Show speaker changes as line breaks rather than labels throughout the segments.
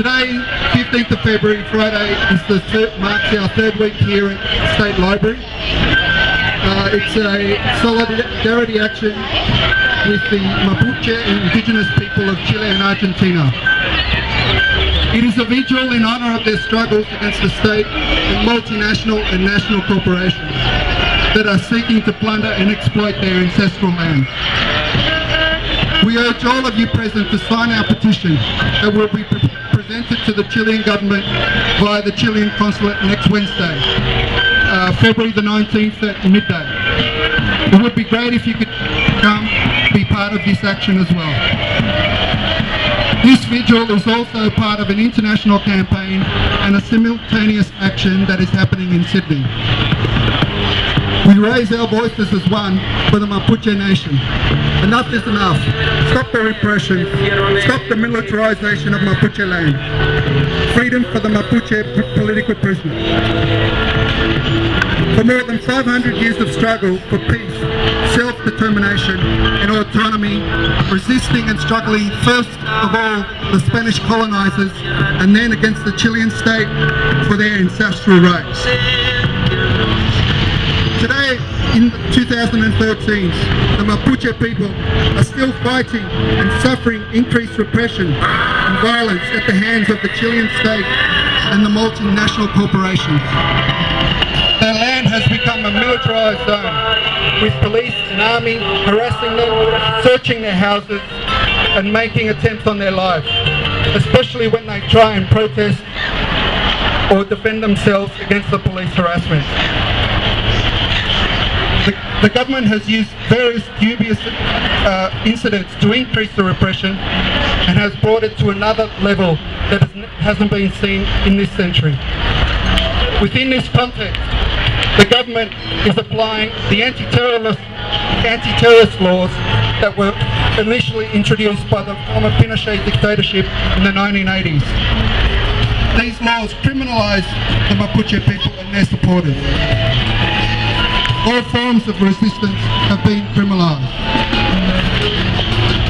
Today, 15th of February, Friday, marks our third week here at State Library. It's a solidarity action with the Mapuche indigenous people of Chile and Argentina. It is a vigil in honour of their struggles against the state and multinational and national corporations that are seeking to plunder and exploit their ancestral land. We urge all of you present to sign our petition that will be presented to the Chilean government via the Chilean consulate next Wednesday, February the 19th at midday. It would be great if you could come be part of this action as well. This vigil is also part of an international campaign and a simultaneous action that is happening in Sydney. We raise our voices as one for the Mapuche nation. Enough is enough. Stop the repression. Stop the militarization of Mapuche land. Freedom for the Mapuche political prisoners. For more than 500 years of struggle for peace, self-determination and autonomy, resisting and struggling first of all the Spanish colonizers and then against the Chilean state for their ancestral rights. Today, in 2013, the Mapuche people are still fighting and suffering increased repression and violence at the hands of the Chilean state and the multinational corporations. Their land has become a militarized zone, with police and army harassing them, searching their houses and making attempts on their lives, especially when they try and protest or defend themselves against the police harassment. The government has used various dubious incidents to increase the repression and has brought it to another level that hasn't been seen in this century. Within this context, the government is applying the anti-terrorist laws that were initially introduced by the former Pinochet dictatorship in the 1980s. These laws criminalise the Mapuche people and their supporters. All forms of resistance have been criminalised.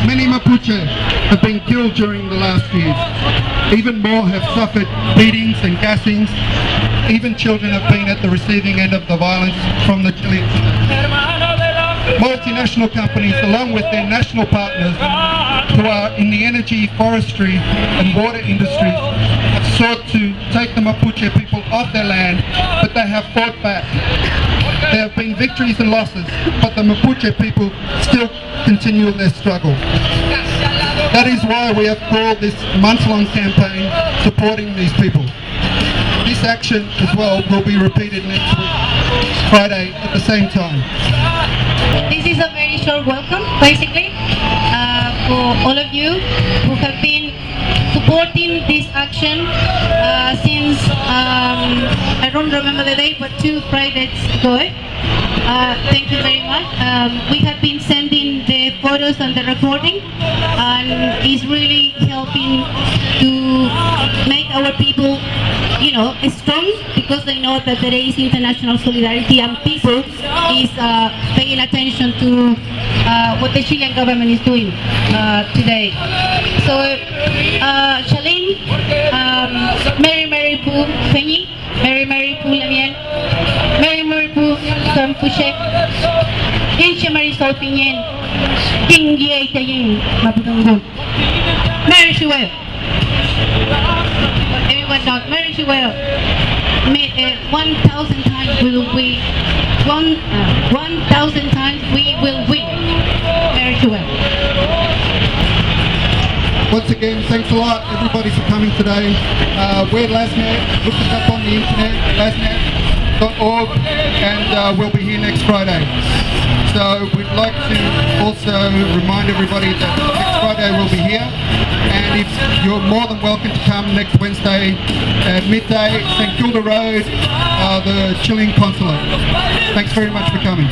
Many Mapuche have been killed during the last years. Even more have suffered beatings and gassings. Even children have been at the receiving end of the violence from the Chilean state. Multinational companies, along with their national partners who are in the energy, forestry and water industries, have sought to take the Mapuche people off their land, but they have fought back. There have been victories and losses, but the Mapuche people still continue their struggle. That is why we have called this month-long campaign supporting these people. This action as well will be repeated next week, Friday at the same time.
This is a very short welcome, basically, for all of you who have been supporting this action since, I don't remember the date, but 2 Fridays ago. Thank you very much. We have been sending the photos and the recording, and it's really helping to make our people, you know, strong, because they know that there is international solidarity and people is paying attention to what the Chilean government is doing today. So, Shalin, Mary Poo Fenyi, Mary Poo Lamien, Mary Poo Kampuche, Inche Marisol Pinyen, King Ye Tayin, Mapudungun, Mary Shuel. Everyone knows Mary Shuel. 1,000 times we will win. 1,000 times we will win. Mary Shuel.
Once again, thanks a lot everybody for coming today. We're LASNet, look us up on the internet, lasnet.org, and we'll be here next Friday. So we'd like to also remind everybody that next Friday we'll be here, and if you're more than welcome to come next Wednesday at midday, St Kilda Road, the Chilean Consulate. Thanks very much for coming.